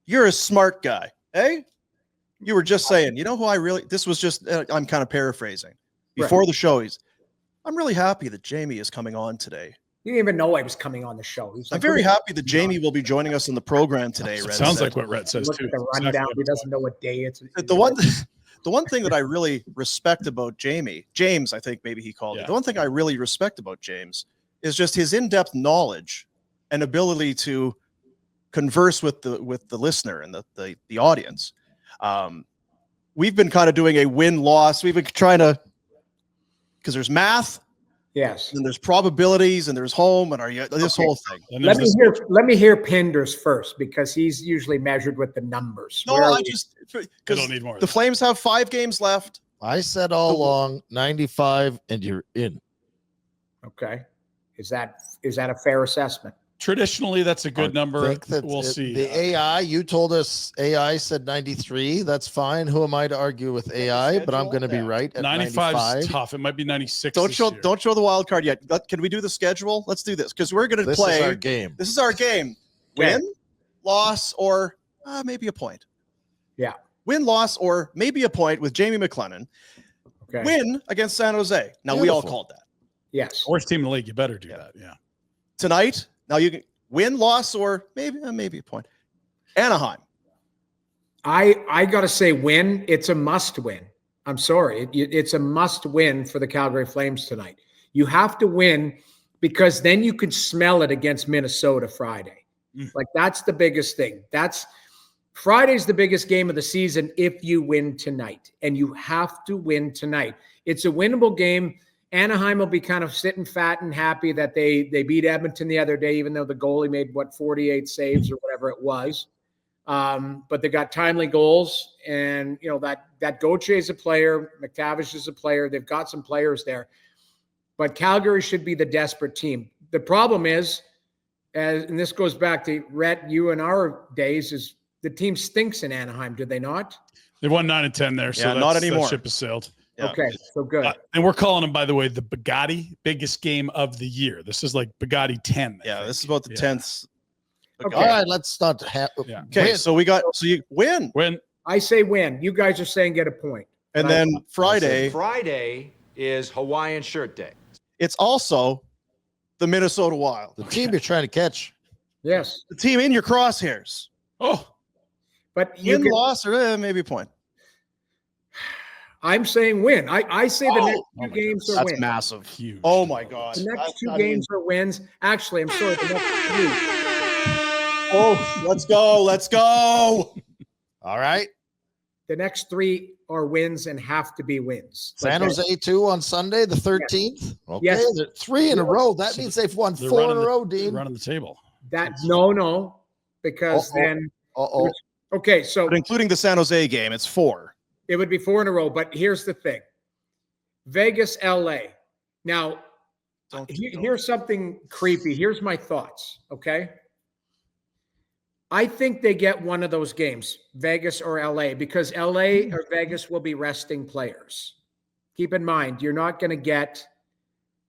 you're a smart guy, eh? You were just saying, you know who I really, this was just, I'm kind of paraphrasing. Before the show, I'm really happy that Jamie is coming on today. You didn't even know I was coming on the show. Like, I'm very happy that Jamie will be joining us in the program today. Red sounds like what Rhett says, too. Look at the rundown. Exactly. He doesn't know what day it's. The one thing that I really respect about James, I think maybe he called it. The one thing I really respect about James is just his in-depth knowledge and ability to converse with the listener and the audience. We've been kind of doing a win-loss. We've been trying to, because there's math, yes, and there's probabilities, and there's home, and this whole thing. Let me hear Pinder's first, because he's usually measured with the numbers. No, I don't need more. The Flames have 5 games left. I said all along 95, and you're in. Okay, is that a fair assessment? Traditionally, that's a good number. We'll see. The AI, you told us AI said 93. That's fine. Who am I to argue with AI? But I'm going to be right at 95 is tough. It might be 96. Don't show the wild card yet. Can we do the schedule? Let's do this, because we're going to play. This is our game. This is our game. Win, loss, or maybe a point. Yeah. Win, loss, or maybe a point with Jamie McLennan. Okay. Win against San Jose. Now, we all called that. Yes. Worst team in the league. You better do that. Yeah. Tonight. Now you can win, loss, or maybe a point. Anaheim. I got to say win. It's a must win. I'm sorry. It's a must win for the Calgary Flames tonight. You have to win, because then you can smell it against Minnesota Friday. Like, that's the biggest thing. Friday's the biggest game of the season if you win tonight, and you have to win tonight. It's a winnable game. Anaheim will be kind of sitting fat and happy that they beat Edmonton the other day, even though the goalie made 48 saves or whatever it was. But they got timely goals, and that Gauthier is a player, McTavish is a player. They've got some players there, but Calgary should be the desperate team. The problem is, and this goes back to Rhett, you and our days, is the team stinks in Anaheim. Do they not? They won 9 and 10 there, so not anymore. That ship has sailed. Yeah. Okay, so good. And we're calling them, by the way, the Bugatti biggest game of the year. This is like Bugatti 10. This is about the 10th. Okay. All right, let's start. Okay, so you win. Win. I say win. You guys are saying get a point. And then Friday. Friday is Hawaiian Shirt Day. It's also the Minnesota Wild. The team you're trying to catch. Yes. The team in your crosshairs. Oh. But win, loss, or maybe a point. I'm saying win. I say the next 2 games are wins. That's massive. Huge. Oh, my God. The next 2 games are wins. Actually, I'm sorry, the next 3. Oh, let's go. Let's go. All right. The next 3 are wins and have to be wins. San Jose 2 on Sunday, the 13th. Yes. Okay, Yes. 3 in a row. That means they've won 4 in a row, Dean. Running the table. No, because then. Okay, so. But including the San Jose game, it's 4. It would be 4 in a row, but here's the thing. Vegas, LA. Now, here's something creepy. Here's my thoughts, okay? I think they get one of those games, Vegas or LA, because LA or Vegas will be resting players. Keep in mind, you're not going to get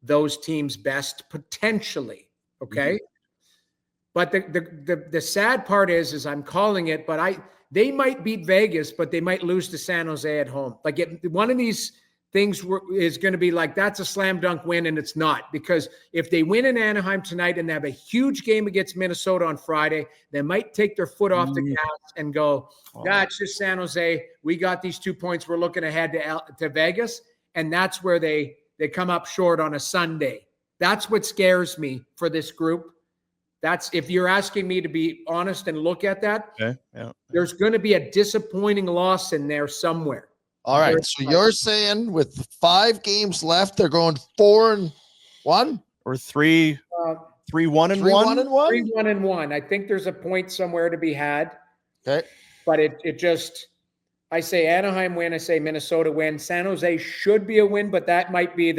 those teams' best potentially, okay? But the sad part is I'm calling it, but they might beat Vegas, but they might lose to San Jose at home. Like one of these things is going to be like, that's a slam dunk win, and it's not. Because if they win in Anaheim tonight and they have a huge game against Minnesota on Friday, they might take their foot off the gas and go, it's just San Jose. We got these 2 points. We're looking ahead to Vegas. And that's where they come up short on a Sunday. That's what scares me for this group. That's, if you're asking me to be honest and look at that, there's going to be a disappointing loss in there somewhere. All right. So you're saying with 5 games left, they're going 4-1 or 3-1-1? 3-1-1? 3-1-1. I think there's a point somewhere to be had. Okay. But it just, I say Anaheim win. I say Minnesota win. San Jose should be a win, but that might be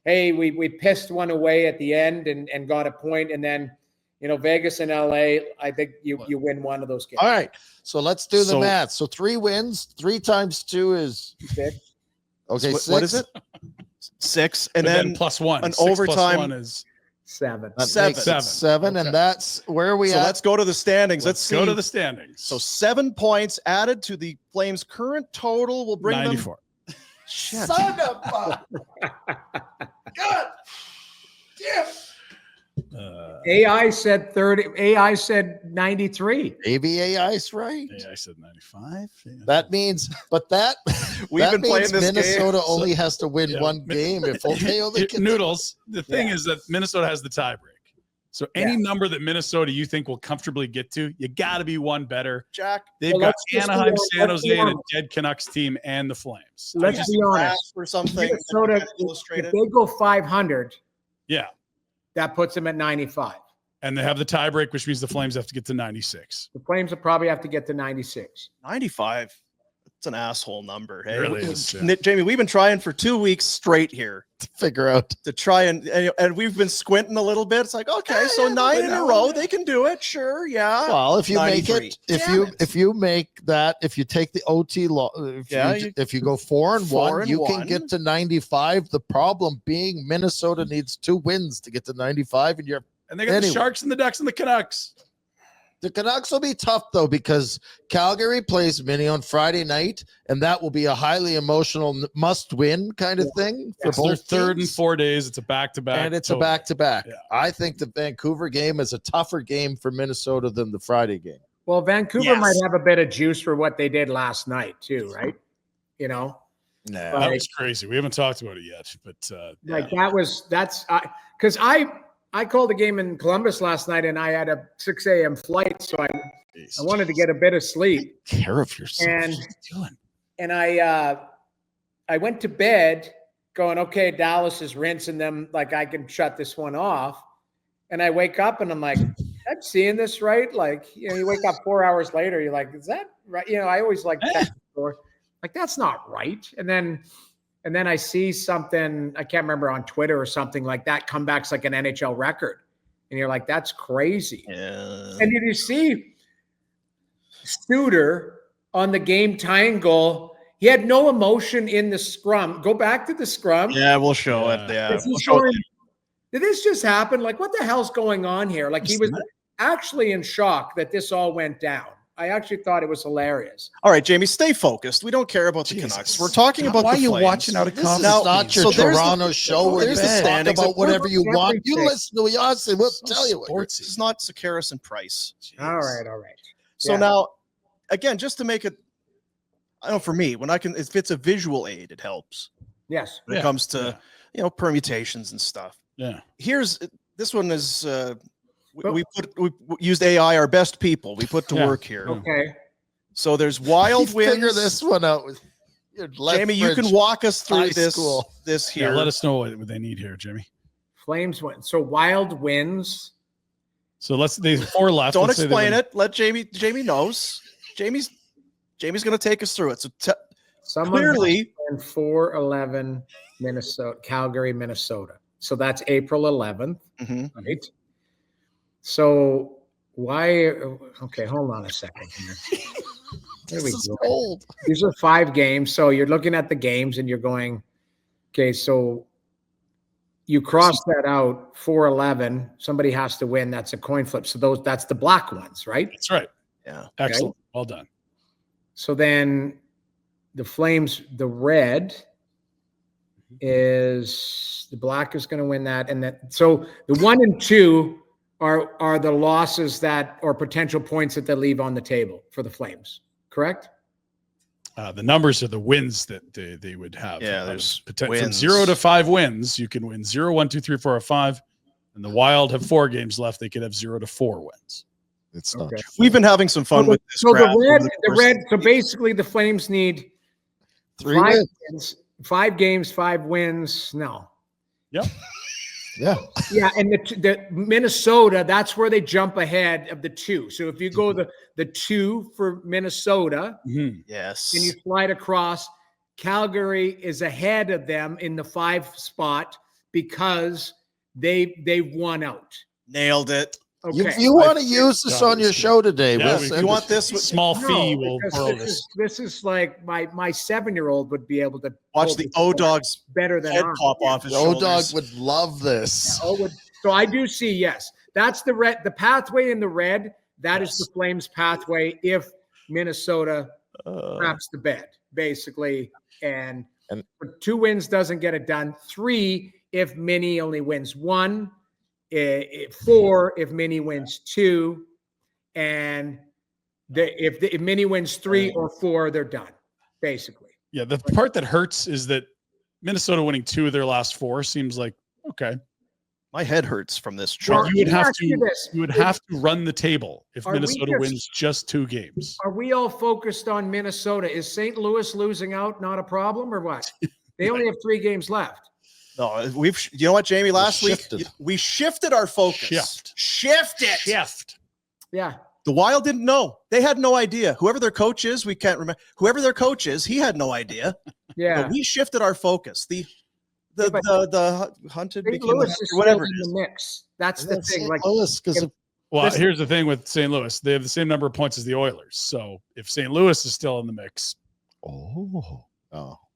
hey, we pissed one away at the end and got a point, and then, Vegas and LA, I think you win one of those games. All right. So let's do the math. So 3 wins, 3 times 2 is 6. Okay. So what is it? 6. And then +1. An 6 overtime. +1 is 7. That Seven. makes it 7, and that's where we So at. let's go to the standings. Let's go see. to the standings. So 7 points added to the Flames' current total will bring 94. them. Shit. Son of a God damn. AI said 30. AI said 93. Maybe AI's right. Yeah, I said 95. Yeah. That means, but that We've that been playing means this game. Minnesota only has to win Yeah, one game. If they only can Noodles. The thing is that Minnesota has the tiebreak. So any Yeah. number that Minnesota you think will comfortably get to, you got to be one better. Jack, They've Well, got let's just Anaheim, be San honest. Jose, and a dead Canucks team, and the Flames. Let's just be honest. asked for something. Minnesota, if Illustrated. they go 500, Yeah. that puts them at 95. And they have the tiebreak, which means the Flames have to get to 96. The Flames will probably have to get to 96. 95. It's an asshole number. Hey, It really is, yeah. Jamie, we've been trying for 2 weeks straight here figure out. to try and we've been squinting a little bit. It's like, okay, so 9 in a row, they can do it. Sure, yeah. Well, if you 93. make it, Damn if you make that, if you take the OT law, if you go 4-1, 4-1. you can get to 95. The problem being Minnesota needs 2 wins to get to 95, and And they got Anyway. the Sharks and the Ducks and the Canucks. the Canucks will be tough though, because Calgary plays Mini on Friday night, and that will be a highly emotional must-win kind of thing for It's their both third in teams. 4 days. It's a back-to-back. And it's a totally. back-to-back. Yeah. I think the Vancouver game is a tougher game for Minnesota than the Friday game. Well, Vancouver Yes. might have a bit of juice for what they did last night, too, right? You know, No. That was crazy. We haven't talked about it yet, but like that's because I called a game in Columbus last night and I had a 6 a.m. flight, so I wanted to get a bit of sleep. Take care of yourself. And what are you doing? and I went to bed going, okay, Dallas is rinsing them, like I can shut this one off. And I wake up and I'm like, I'm seeing this right. Like, you know, you wake up 4 hours later, you're like, is that right? You know, I always like check the door. Like, that's not right. And then I see something, I can't remember, on Twitter or something like that, comeback's like an NHL record. And you're like, that's crazy. Yeah. And did you see Studer on the game tying goal? He had no emotion in the scrum. Go back to the scrum. Yeah, we'll show it. Yeah. Is he We'll show it. showing- Did this just happen? Like, what the hell's going on here? Like, he was actually in shock that this all went down. I actually thought it was hilarious. All right, Jamie, stay focused. We don't care about the Jesus. Canucks. We're talking about Why the are you Flames. watching out of This is confidence? not your so there's the- Toronto show where you there's the talk standings. about whatever you want. You Everything. listen to us and we'll tell you what. Sports. This is not Sakaris and Price. All right. So Yeah. now, again, just to make it, I know for me, when I can, if it's a visual aid, it helps Yes. when it comes to, permutations and stuff. Yeah. Here's, this one is, But- we used AI, our best people. We put to Yeah. work here. Okay. So there's wild You figure winds. this one out with your Jamie, you can walk us through high this, school. this Yeah, here. let us know what they need here, Jimmy. Flames win. So wild wins. So they 4 left. Don't Let's say they explain win. it. Let Jamie knows. Jamie's going to take us through it. So Someone clearly, in 4-11 Minnesota, Calgary, Minnesota. So that's April 11th, Mhm. right? So why? Okay, hold on a second here. There we This is go. cold. These are 5 games. So you're looking at the games and you're going, okay, so you cross that out, 4-11. Somebody has to win. That's a coin flip. So that's the black ones, right? That's right. yeah. Excellent. Well done. So then the Flames, the red is the black is going to win that. And that, so the 1 and 2 are the losses that, or potential points that they leave on the table for the Flames, correct? The numbers are the wins that they would have. Yeah, there's from wins. 0 to 5 wins. You can win 0, 1, 2, 3, 4, or 5. And the Wild have 4 games left. They could have 0 to 4 wins. It's not Okay. true. We've been having some fun with this. So graph over the course red, of so the basically the Flames need 3 5 wins. wins, 5 games, 5 wins. No. Yep. Yeah. Yeah, and the Minnesota, that's where they jump ahead of the 2. So if you go the 2 for Minnesota Mhm. Yes. and you slide across, Calgary is ahead of them in the 5 spot because they've won out. Nailed it. Okay. You want to use this on your show today? Yeah, we'll we- send You it want to this? Small fee No, will because borrow this is like my 7-year-old would be able to Watch hold the this O-Dog's better than head I. pop off his The O-Dog shoulders. would love this. So I do see, yes, that's the red, the pathway in the red. That is the Flames pathway if Minnesota craps the bed, basically. And 2 wins doesn't get it done. 3 if Minnie only wins 1. 4 if Minnie wins 2. And if Minnie wins 3 or 4, they're done, basically. Yeah, the part that hurts is that Minnesota winning 2 of their last 4 seems like, okay. My head hurts from this Well, chart. you would have to run the table if Minnesota wins just 2 games. Are we all focused on Minnesota? Is St. Louis losing out not a problem or what? They only have 3 games left. No, you know what, Jamie? Last week we shifted our focus. Shift. Yeah. The Wild didn't know. They had no idea. Whoever their coach is, we can't remember. Whoever their coach is, he had no idea. Yeah. But we shifted our focus. The hunted St. became Louis the is whatever still it in is. the mix. That's the thing. Like, Well, here's the thing with St. Louis. They have the same number of points as the Oilers. So if St. Louis is still in the mix.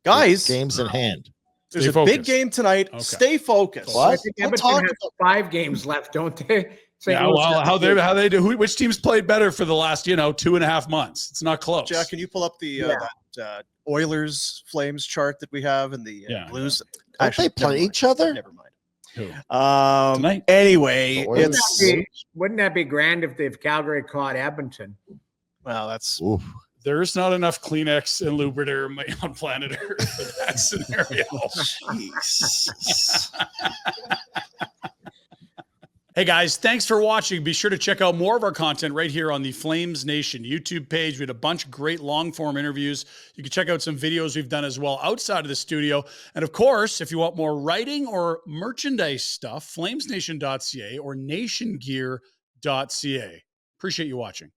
Guys, games in hand. There's a big game tonight. Okay. Stay focused. I think Edmonton has 5 games left, don't they? Yeah, well, how they do? Which teams played better for the last 2.5 months? It's not close. Jack, can you pull up the that Oilers Flames chart that we have in the Blues? Don't they play each other? Never mind. Who? Tonight? Anyway, wouldn't that be grand if Calgary caught Edmonton? Well, that's there's not enough Kleenex and Lubrider on planet Earth for that scenario. Hey guys, thanks for watching. Be sure to check out more of our content right here on the Flames Nation YouTube page. We had a bunch of great long-form interviews. You can check out some videos we've done as well outside of the studio. And of course, if you want more writing or merchandise stuff, flamesnation.ca or nationgear.ca. Appreciate you watching.